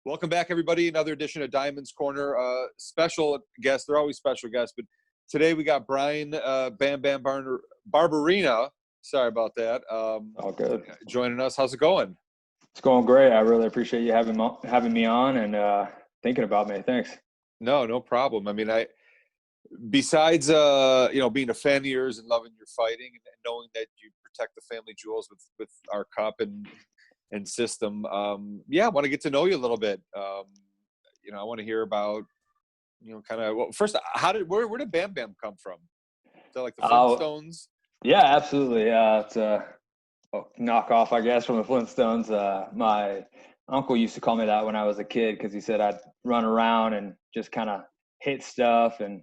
Welcome back, everybody. Another edition of Diamond's Corner. Special guest. They're always special guests, but today we got Bryan Bam Bam Barbarena. Sorry about that. All good. Joining us. How's it going? It's going great. I really appreciate you having me on and thinking about me. Thanks. No problem. I mean, besides being a fan of yours and loving your fighting and knowing that you protect the family jewels with our cup and system, I want to get to know you a little bit. I want to hear about first, where did Bam Bam come from? Is that like the Flintstones? Yeah, absolutely. It's a knockoff, I guess, from the Flintstones. My uncle used to call me that when I was a kid because he said I'd run around and just kind of hit stuff and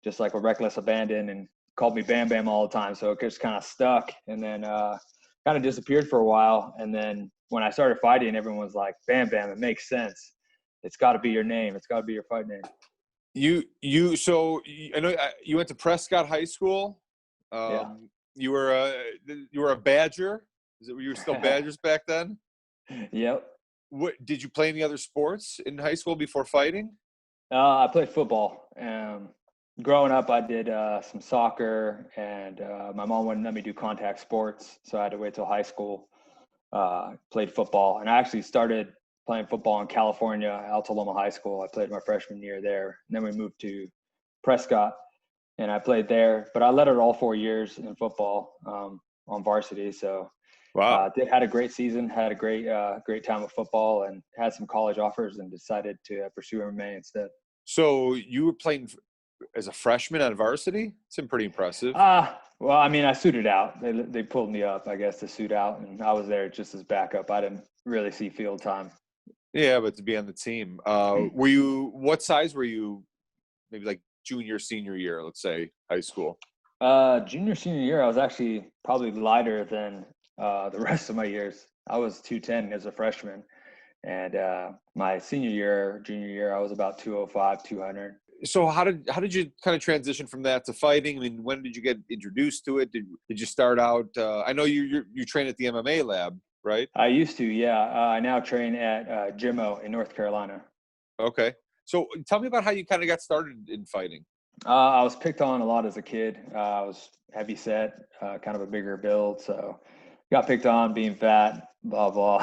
just like a reckless abandon, and called me Bam Bam all the time. So it just kind of stuck, and then kind of disappeared for a while. And then when I started fighting, everyone was like, Bam Bam, it makes sense. It's got to be your name. It's got to be your fight name. So I know you went to Prescott High School. Yeah. You were a Badger. You were still Badgers back then? Yep. What did you play any other sports in high school before fighting? I played football. Growing up, I did some soccer, and my mom wouldn't let me do contact sports, so I had to wait till high school. Played football, and I actually started playing football in California, Altaloma High School. I played my freshman year there, and then we moved to Prescott, and I played there. But I led it all 4 years in football on varsity. So, wow, had a great season, had a great time with football, and had some college offers, and decided to pursue MMA instead. So you were playing as a freshman on varsity? It's pretty impressive. Well, I mean, I suited out. They pulled me up, I guess, to suit out, and I was there just as backup. I didn't really see field time. Yeah, but to be on the team, what size were you? Maybe like junior, senior year, let's say high school. Junior, senior year, I was actually probably lighter than the rest of my years. I was 210 as a freshman, and my junior year, I was about 205, 200. So how did you kind of transition from that to fighting? I mean, when did you get introduced to it? Did you start out? I know you train at the MMA lab, right? I used to, yeah. I now train at Jimmo in North Carolina. Okay. So tell me about how you kind of got started in fighting. I was picked on a lot as a kid. I was heavy set, kind of a bigger build, so got picked on being fat, blah blah.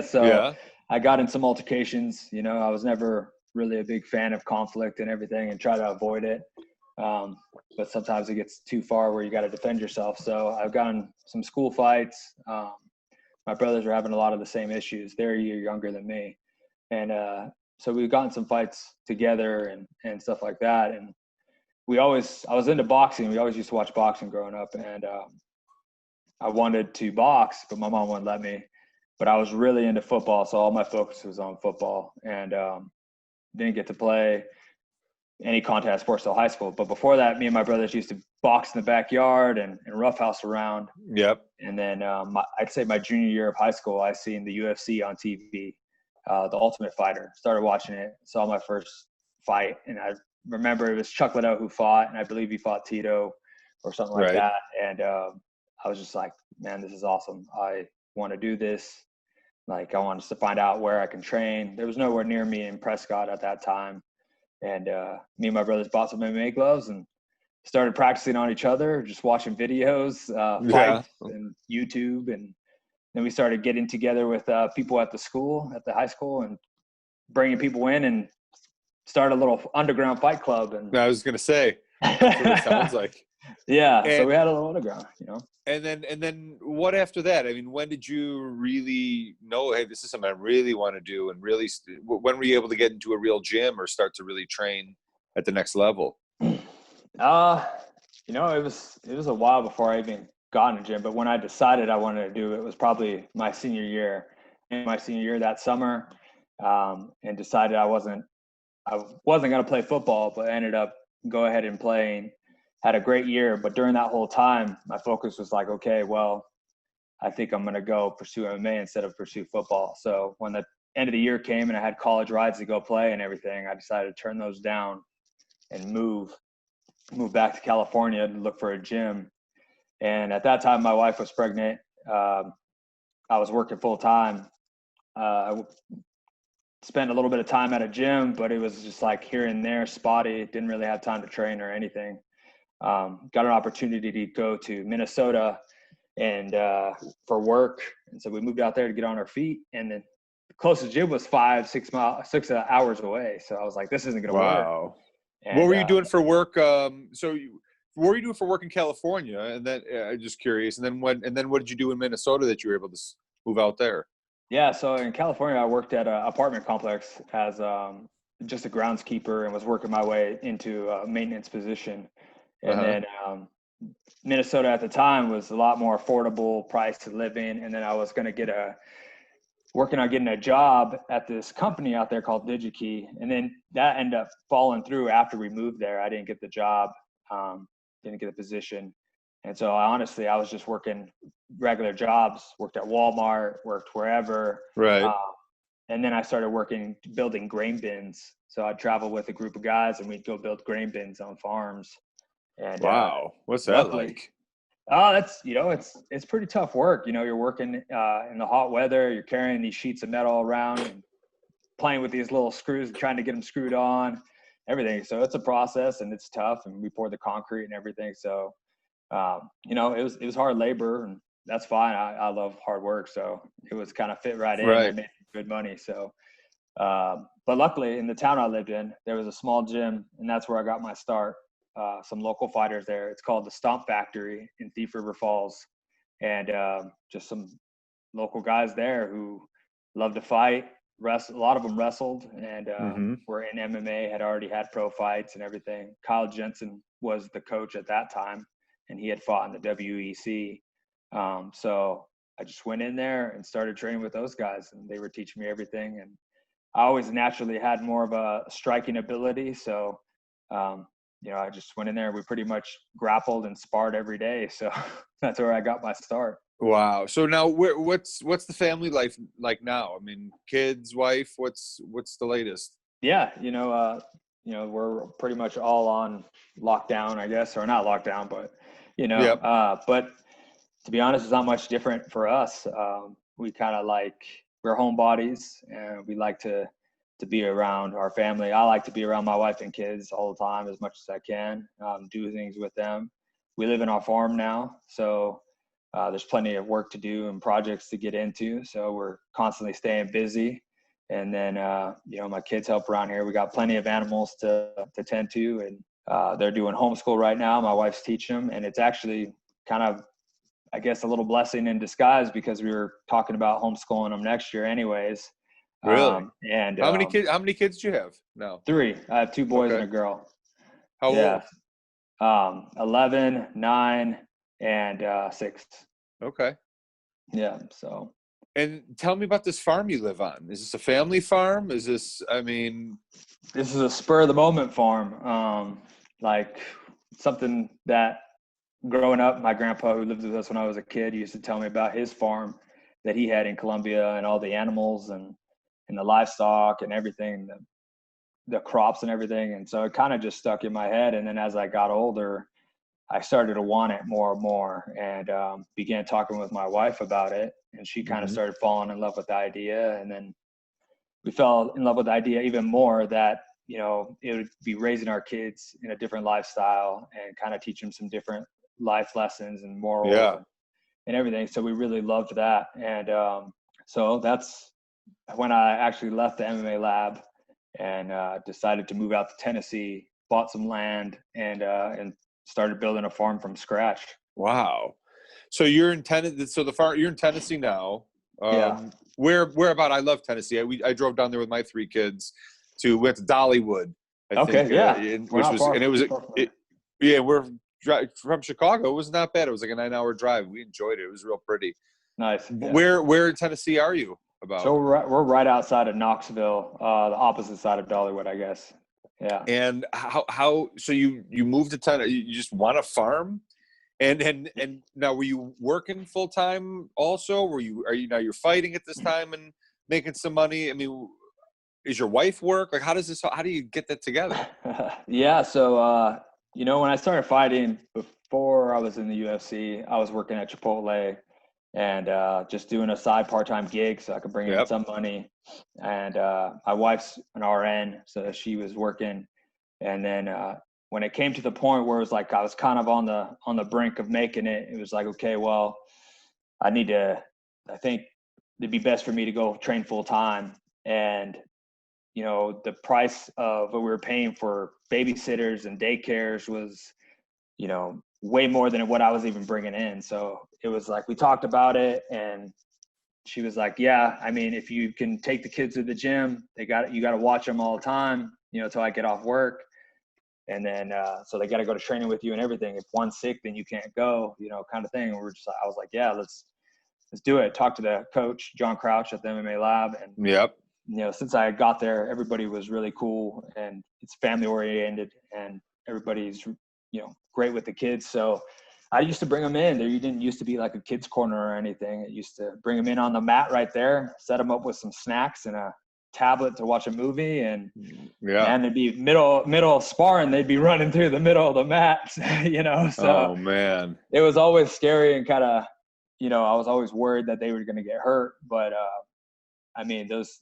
So yeah. I got in some altercations. I was never really a big fan of conflict and everything, and try to avoid it. But sometimes it gets too far where you got to defend yourself. So I've gotten some school fights. My brothers are having a lot of the same issues. They're a year younger than me. And so we've gotten some fights together and stuff like that. And I was into boxing. We always used to watch boxing growing up. And I wanted to box, but my mom wouldn't let me. But I was really into football, so all my focus was on football. And didn't get to play any contact sports till high school. But before that, me and my brothers used to box in the backyard and roughhouse around. Yep. And then I'd say my junior year of high school, I seen the UFC on TV, The Ultimate Fighter. Started watching it, saw my first fight, and I remember it was Chuck Liddell who fought, and I believe he fought Tito or something like that. And I was just like, man, this is awesome. I want to do this. Like, I wanted to find out where I can train. There was nowhere near me in Prescott at that time. And me and my brothers bought some MMA gloves and started practicing on each other, just watching videos, fights, and YouTube. And then we started getting together with people at the high school, and bringing people in and start a little underground fight club. And I was going to say, that's what it sounds like. Yeah. So we had a little underground, And then what after that? I mean, when did you really know, hey, this is something I really want to do? And really, when were you able to get into a real gym or start to really train at the next level? It was a while before I even got in a gym. But when I decided I wanted to do it, was probably my senior year. In my senior year that summer, and decided I wasn't going to play football, but ended up go ahead and playing. Had a great year, but during that whole time, my focus was like, okay, well, I think I'm going to go pursue MMA instead of pursue football. So when the end of the year came and I had college rides to go play and everything, I decided to turn those down and move back to California to look for a gym. And at that time, my wife was pregnant. I was working full time. spent a little bit of time at a gym, but it was just like here and there, spotty. Didn't really have time to train or anything. Got an opportunity to go to Minnesota and for work, and so we moved out there to get on our feet. And then the closest gym was 6 hours away. So I was like, this isn't going to work. Wow. And, what were you doing for work? What were you doing for work in California? And then I'm just curious. And then what did you do in Minnesota that you were able to move out there? Yeah, so in California, I worked at an apartment complex as just a groundskeeper and was working my way into a maintenance position. And then Minnesota at the time was a lot more affordable price to live in. And then I was going to working on getting a job at this company out there called DigiKey. And then that ended up falling through after we moved there. I didn't get the job, didn't get the position. And so I was just working regular jobs, worked at Walmart, worked wherever. Right. And then I started building grain bins. So I'd travel with a group of guys and we'd go build grain bins on farms. And wow. What's that like? Oh, that's, it's pretty tough work. You're working in the hot weather, you're carrying these sheets of metal around and playing with these little screws and trying to get them screwed on, everything. So it's a process and it's tough, and we pour the concrete and everything. So, it was hard labor, and that's fine. I love hard work. So it was kind of fit right in. Right. I made good money. So, but luckily in the town I lived in, there was a small gym, and that's where I got my start. Some local fighters there. It's called the Stomp Factory in Thief River Falls, and just some local guys there who love to fight. A lot of them wrestled and were in MMA, had already had pro fights and everything. Kyle Jensen was the coach at that time, and he had fought in the WEC. So I just went in there and started training with those guys, and they were teaching me everything. And I always naturally had more of a striking ability, so I just went in there. We pretty much grappled and sparred every day. So that's where I got my start. Wow. So now what's the family life like now? I mean, kids, wife, what's the latest? Yeah. We're pretty much all on lockdown, I guess, or not lockdown, but, Yep. But to be honest, it's not much different for us. We kind of we're homebodies, and we like to be around our family. I like to be around my wife and kids all the time as much as I can, do things with them. We live in our farm now, so there's plenty of work to do and projects to get into. So we're constantly staying busy. And then, my kids help around here. We got plenty of animals to tend to, and they're doing homeschool right now. My wife's teaching them, and it's actually kind of, I guess, a little blessing in disguise, because we were talking about homeschooling them next year anyways. Really? And how many kids do you have now? 3. I have 2 boys and a girl. How old? 11, 9, and 6. Okay. Yeah. So. And tell me about this farm you live on. Is this a family farm? Is this? This is a spur of the moment farm. Something that growing up, my grandpa, who lived with us when I was a kid, used to tell me about his farm that he had in Colombia, and all the animals and the livestock and everything, the crops and everything. And so it kind of just stuck in my head. And then as I got older, I started to want it more and more, and began talking with my wife about it. And she kind of started falling in love with the idea. And then we fell in love with the idea even more that, it would be raising our kids in a different lifestyle and kind of teach them some different life lessons and morals and everything. So we really loved that. And so that's when I actually left the MMA lab and decided to move out to Tennessee, bought some land, and started building a farm from scratch. Wow. So you're in Tennessee. So you're in Tennessee now. Yeah. Where about? I love Tennessee. I drove down there with my 3 kids we went to Dollywood. We're from Chicago. It was not bad. It was like a 9-hour drive. We enjoyed it. It was real pretty. Nice. Yeah. Where in Tennessee are you about? So we're right outside of Knoxville, the opposite side of Dollywood, I guess. Yeah. And how so you moved to Tennessee? You just want a farm? And now, were you working full time also? You're fighting at this time and making some money? I mean, is your wife work? Like, how do you get that together? Yeah. So, when I started fighting before I was in the UFC, I was working at Chipotle, and just doing a side part-time gig so I could bring in some money. And my wife's an RN, so she was working. And then when it came to the point where it was like I was kind of on the brink of making it, it was like, okay, well, I think it'd be best for me to go train full time. And the price of what we were paying for babysitters and daycares was, way more than what I was even bringing in. So it was like, we talked about it, and she was like, yeah, I mean, if you can take the kids to the gym, you got to watch them all the time, till I get off work. And then, so they got to go to training with you and everything. If one's sick, then you can't go, kind of thing. And I was like, yeah, let's do it. Talk to the coach, John Crouch at the MMA lab. And, since I got there, everybody was really cool, and it's family oriented, and everybody's, great with the kids. So I used to bring them in. There didn't used to be like a kids corner or anything. It used to bring them in on the mat right there, set them up with some snacks and a tablet to watch a movie, and they'd be middle sparring. They'd be running through the middle of the mat, So oh man, it was always scary and kind of, I was always worried that they were going to get hurt. But I mean, those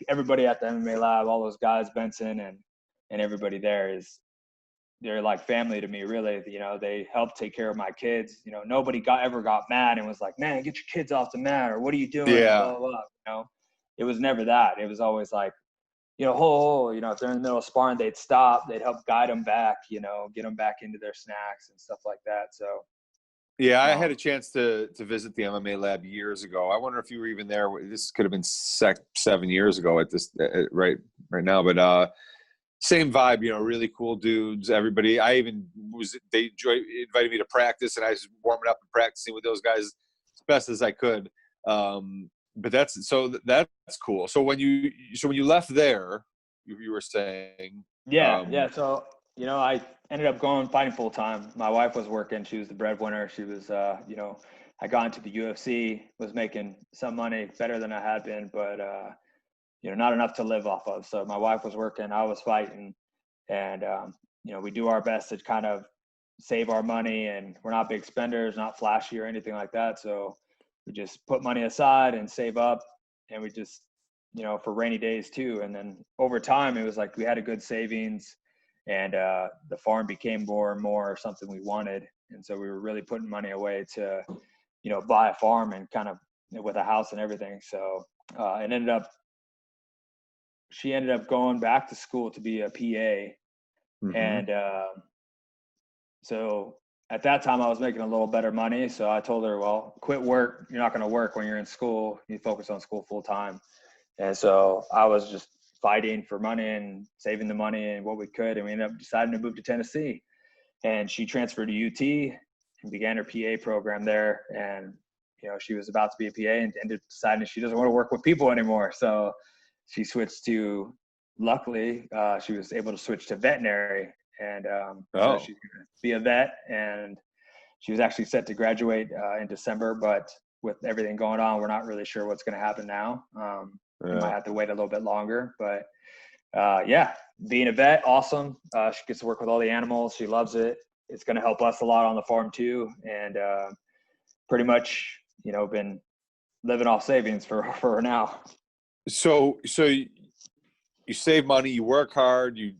everybody at the MMA lab, all those guys, Benson and everybody there they're like family to me, really. They help take care of my kids. Nobody ever got mad and was like, man, get your kids off the mat, or what are you doing? Blah, blah, blah. It was never that. It was always like, if they're in the middle of sparring, they'd stop, they'd help guide them back, get them back into their snacks and stuff like that. So yeah, I had a chance to visit the MMA lab years ago. I wonder if you were even there. This could have been 7 years ago at this right now, but same vibe, really cool dudes. Everybody, they invited me to practice, and I was warming up and practicing with those guys as best as I could. But that's cool. So when you left there, you were saying, yeah. So I ended up fighting full time. My wife was working; she was the breadwinner. She was, I got into the UFC, was making some money, better than I had been, but not enough to live off of. So my wife was working, I was fighting, and we do our best to kind of save our money, and we're not big spenders, not flashy or anything like that. So we just put money aside and save up, and we just, for rainy days too. And then over time, it was like we had a good savings, and the farm became more and more something we wanted. And so we were really putting money away to, buy a farm and kind of with a house and everything. So she ended up going back to school to be a PA. Mm-hmm. And so at that time I was making a little better money. So I told her, well, quit work. You're not going to work when you're in school. You focus on school full time. And so I was just fighting for money and saving the money and what we could. And we ended up deciding to move to Tennessee. And she transferred to UT and began her PA program there. And, she was about to be a PA and ended up deciding she doesn't want to work with people anymore. So she switched to, luckily, she was able to switch to veterinary, and so she's going to be a vet, and she was actually set to graduate in December, but with everything going on, we're not really sure what's going to happen now. We might have to wait a little bit longer, but being a vet, awesome. She gets to work with all the animals. She loves it. It's going to help us a lot on the farm too, and pretty much, been living off savings for now. So you save money, you work hard, you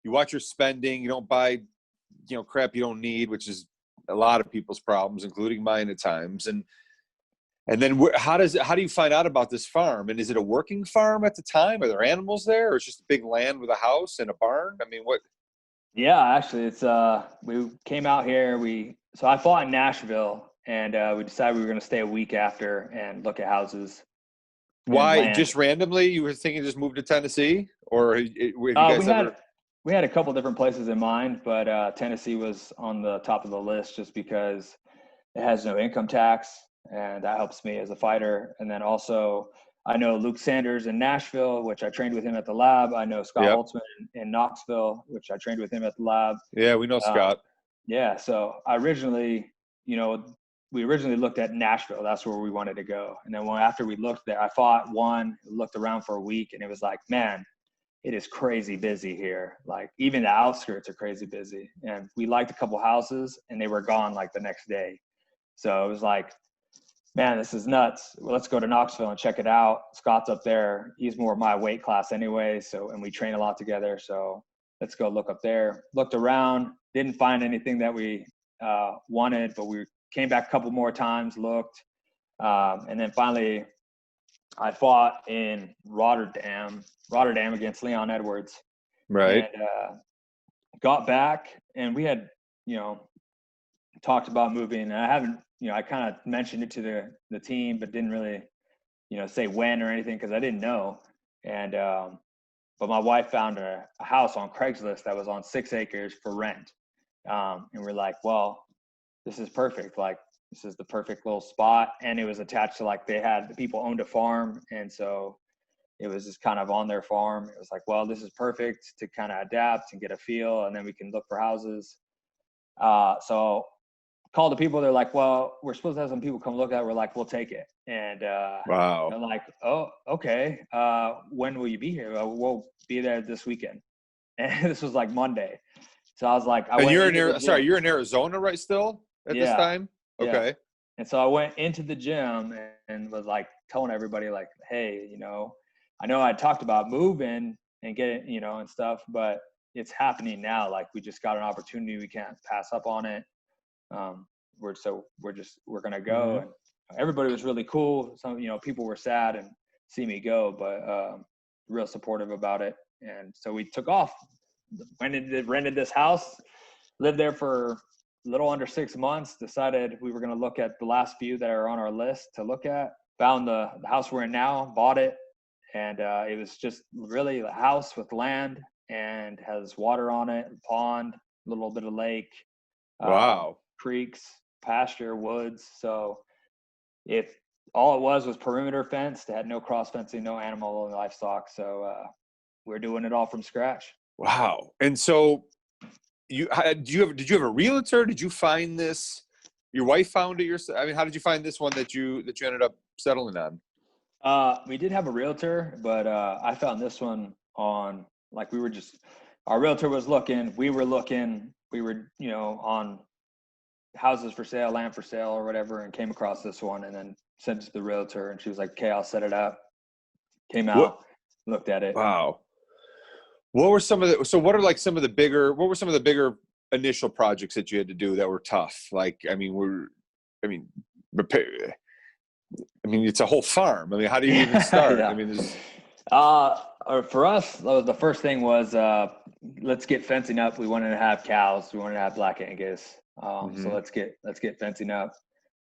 watch your spending, you don't buy, crap you don't need, which is a lot of people's problems, including mine at times. And then how do you find out about this farm? And is it a working farm at the time? Are there animals there, or it's just a big land with a house and a barn? I mean, what? Yeah, actually, it's we came out here. So I fought in Nashville, and we decided we were going to stay a week after and look at houses. Why? Just randomly? You were thinking just move to Tennessee, or we had a couple different places in mind, but Tennessee was on the top of the list just because it has no income tax, and that helps me as a fighter. And then also, I know Luke Sanders in Nashville, which I trained with him at the lab. I know Scott Holtzman in Knoxville, which I trained with him at the lab. Yeah, we know Scott. So we originally looked at Nashville. That's where we wanted to go. And then after we looked there, I fought one, looked around for a week, and it was like, man, it is crazy busy here. Like even the outskirts are crazy busy. And we liked a couple houses, and they were gone like the next day. So it was like, man, this is nuts. Well, let's go to Knoxville and check it out. Scott's up there. He's more my weight class anyway. So, and we train a lot together. So let's go look up there. Looked around, didn't find anything that we wanted, but we came back a couple more times, looked. And then finally I fought in Rotterdam against Leon Edwards. Right. And got back, and we had, talked about moving. And I haven't, I kind of mentioned it to the team, but didn't really, say when or anything because I didn't know. And but my wife found a house on Craigslist that was on 6 acres for rent. And we're like, well, this is perfect. Like, this is the perfect little spot. And it was attached to, like, the people owned a farm. And so it was just kind of on their farm. It was like, well, this is perfect to kind of adapt and get a feel. And then we can look for houses. So called the people. They're like, well, we're supposed to have some people come look at it. We're like, we'll take it. And wow. they're like, oh, okay. When will you be here? We'll be there this weekend. And this was like Monday. So I was like, you're in Arizona right still at this time? Okay. Yeah. And so I went into the gym and was like telling everybody like, hey, I know I talked about moving and getting, and stuff, but it's happening now. Like, we just got an opportunity. We can't pass up on it. We're going to go. And everybody was really cool. Some, people were sad and see me go, but real supportive about it. And so we took off, rented this house, lived there for a little under 6 months, decided we were going to look at the last few that are on our list to look at, found the house we're in now, bought it. And it was just really a house with land and has water on it, pond, a little bit of lake, wow, creeks, pasture, woods. So if all it was perimeter fenced, it had no cross fencing, no animal and livestock. So we're doing it all from scratch. Wow. And so did you have a realtor? Did you find this? Your wife found it yourself? I mean, how did you find this one that you ended up settling on? We did have a realtor, but I found this one on, like, our realtor was looking, we were looking, on houses for sale, land for sale or whatever, and came across this one and then sent it to the realtor, and she was like, okay, I'll set it up. Came out, looked at it. Wow. What were some of the bigger initial projects that you had to do that were tough? Like, it's a whole farm. I mean, how do you even start? Yeah. I mean, for us, the first thing was, let's get fencing up. We wanted to have cows. We wanted to have Black Angus. So let's get fencing up.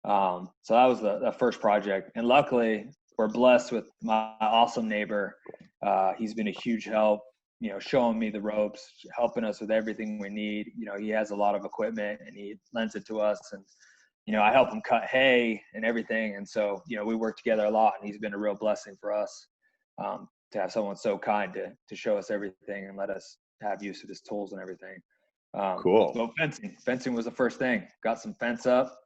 So that was the first project. And luckily, we're blessed with my awesome neighbor. He's been a huge help, showing me the ropes, helping us with everything we need. He has a lot of equipment and he lends it to us. And, I help him cut hay and everything. And so, we work together a lot, and he's been a real blessing for us, to have someone so kind to show us everything and let us have use of his tools and everything. cool. So fencing was the first thing. Got some fence up,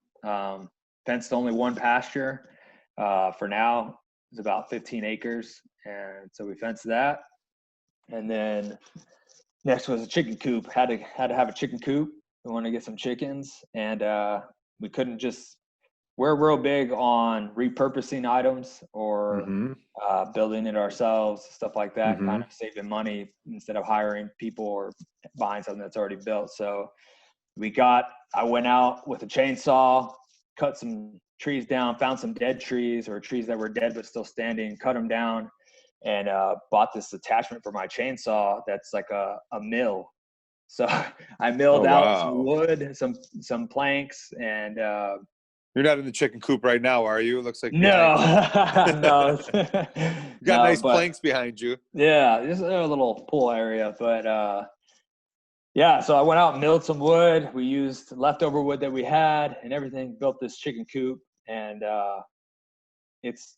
fenced only one pasture. For now, it's about 15 acres. And so we fenced that. And then next was a chicken coop. Had to have a chicken coop. We wanted to get some chickens, and we couldn't we're real big on repurposing items or building it ourselves, stuff like that, kind of saving money instead of hiring people or buying something that's already built. So I went out with a chainsaw, cut some trees down, found some dead trees or trees that were dead but still standing, cut them down, and bought this attachment for my chainsaw that's like a mill. So I milled out some wood, some planks, and you're not in the chicken coop right now, are you? It looks like no. No. You got nice planks behind you. Yeah, just a little pool area, but yeah. So I went out and milled some wood. We used leftover wood that we had and everything. Built this chicken coop, and it's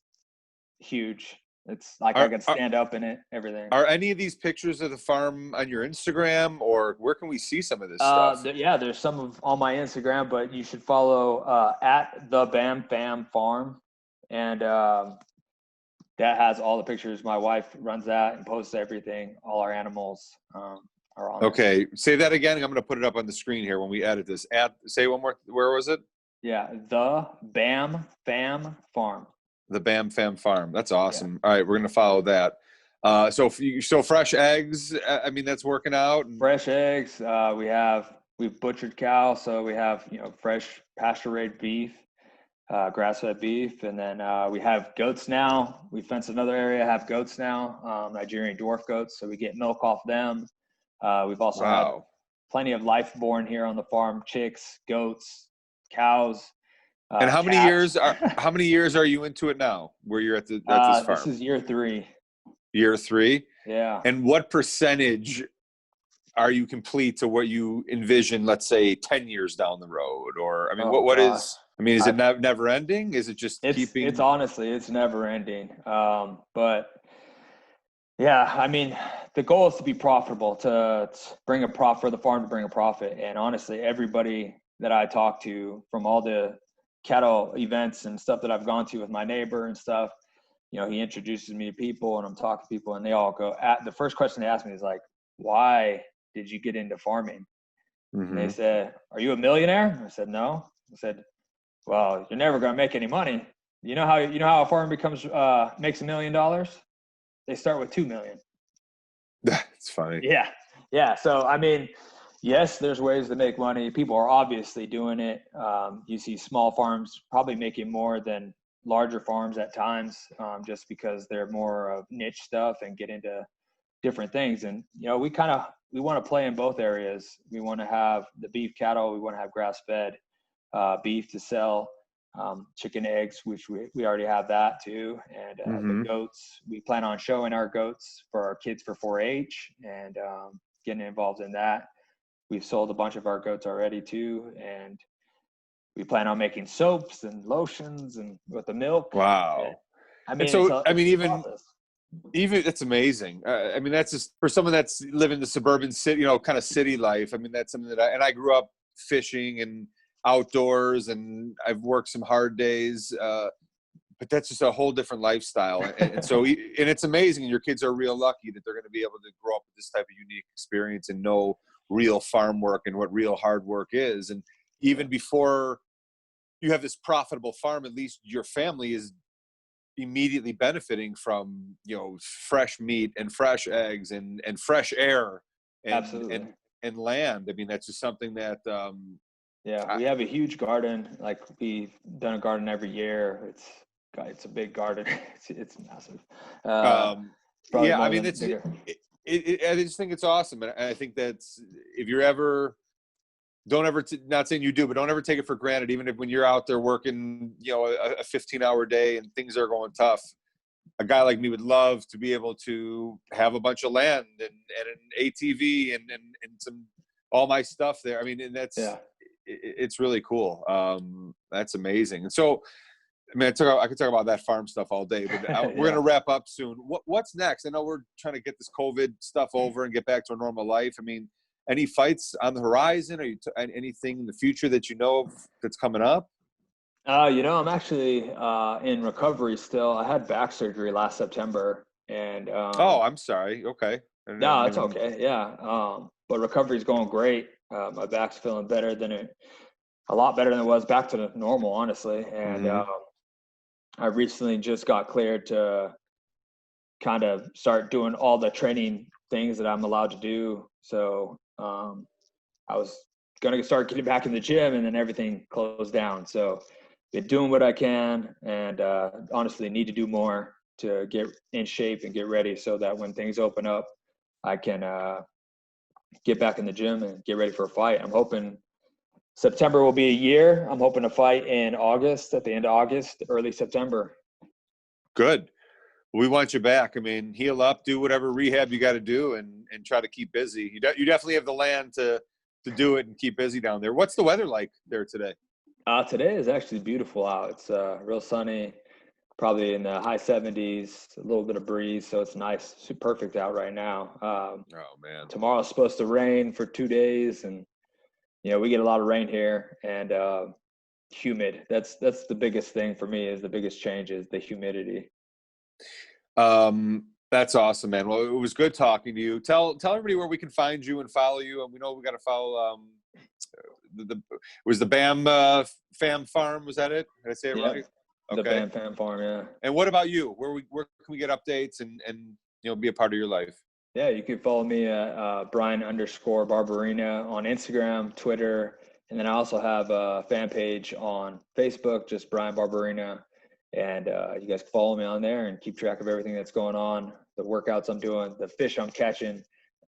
huge. It's like I can stand up in it, everything. Are any of these pictures of the farm on your Instagram, or where can we see some of this stuff? Yeah, there's some on my Instagram, but you should follow at the Bam Fam Farm, and that has all the pictures. My wife runs that and posts everything. All our animals are on. Okay, say that again. I'm going to put it up on the screen here when we edit this. Say one more. Where was it? Yeah, the Bam Fam Farm. The Bam Fam Farm. That's awesome. Yeah. All right, we're gonna follow that. So fresh eggs. I mean, that's working out. Fresh eggs. We've butchered cows, so we have fresh pasture-raised beef, grass-fed beef, and then we have goats now. We fenced another area, have goats now, Nigerian dwarf goats, so we get milk off them. We've also had plenty of life born here on the farm: chicks, goats, cows. And how many years are you into it now? Where you're at this farm? This is year 3. Year 3. Yeah. And what percentage are you complete to what you envision? Let's say 10 years down the road, or I mean, what is? I mean, is it never ending? Is it just keeping? It's honestly, it's never ending. But yeah, I mean, the goal is to be profitable, to bring a profit for the farm, to bring a profit. And honestly, everybody that I talk to from all the cattle events and stuff that I've gone to with my neighbor and stuff, he introduces me to people, and I'm talking to people, and they all go, the first question they ask me is like, why did you get into farming? And they said, are you a millionaire? I said, no. I said, well, you're never going to make any money. You know how a farmer makes $1 million? They start with 2 million. That's funny. Yeah. So, I mean, yes, there's ways to make money. People are obviously doing it. You see small farms probably making more than larger farms at times, just because they're more of niche stuff and get into different things. And, we want to play in both areas. We want to have the beef cattle. We want to have grass-fed beef to sell, chicken, eggs, which we already have that too. And the goats, we plan on showing our goats for our kids for 4-H and getting involved in that. We've sold a bunch of our goats already too. And we plan on making soaps and lotions and with the milk. Wow. And, even it's amazing. I mean, that's just for someone that's living the suburban city, kind of city life. I mean, that's something that I grew up fishing and outdoors, and I've worked some hard days, but that's just a whole different lifestyle. And so, and it's amazing. Your kids are real lucky that they're going to be able to grow up with this type of unique experience and know real farm work and what real hard work is. And even before you have this profitable farm, at least your family is immediately benefiting from, fresh meat and fresh eggs and fresh air and land. I mean, that's just something that, we have a huge garden. Like, we've done a garden every year. It's a big garden. It's massive. I mean, I just think it's awesome. And I think that's, if you're ever, not saying you do, but don't ever take it for granted. Even if when you're out there working, a 15-hour day and things are going tough, a guy like me would love to be able to have a bunch of land and an ATV and some, all my stuff there. I mean, and that's, it's really cool. That's amazing. And so, I mean, I could talk about that farm stuff all day, but we're going to wrap up soon. What's next? I know we're trying to get this COVID stuff over and get back to a normal life. I mean, any fights on the horizon? Are you anything in the future that you know of that's coming up? I'm actually in recovery still. I had back surgery last September, and I'm sorry. Okay. No, it's okay. Yeah. But recovery is going great. My back's feeling a lot better than it was, back to normal, honestly. And I recently just got cleared to kind of start doing all the training things that I'm allowed to do. So I was going to start getting back in the gym, and then everything closed down. So been doing what I can, and honestly need to do more to get in shape and get ready so that when things open up, I can get back in the gym and get ready for a fight. I'm hoping September will be a year. I'm hoping to fight in August, at the end of August, early September. Good. We want you back. I mean, heal up, do whatever rehab you got to do, and try to keep busy. You definitely have the land to do it and keep busy down there. What's the weather like there today? Today is actually beautiful out. It's real sunny, probably in the high 70s, a little bit of breeze, so it's nice. It's perfect out right now. Oh man! Tomorrow's supposed to rain for 2 days, and we get a lot of rain here, and humid. That's the biggest thing for me. Is the biggest change is the humidity. That's awesome, man. Well, it was good talking to you. Tell everybody where we can find you and follow you. And we know we got to follow was the Bam Fam Farm. Was that it? Did I say it right? The Bam Fam Farm, yeah. And what about you? Where can we get updates and be a part of your life? Yeah, you can follow me at Bryan_Barbarena on Instagram, Twitter, and then I also have a fan page on Facebook, just Bryan Barbarena. And you guys can follow me on there and keep track of everything that's going on, the workouts I'm doing, the fish I'm catching.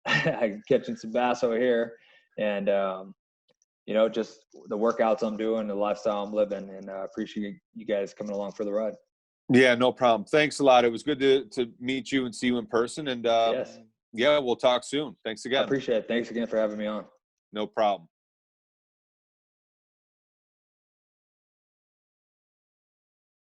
I'm catching some bass over here, and just the workouts I'm doing, the lifestyle I'm living, and I appreciate you guys coming along for the ride. Yeah, no problem. Thanks a lot. It was good to meet you and see you in person. And yes. Yeah, we'll talk soon. Thanks again. I appreciate it. Thanks again for having me on. No problem.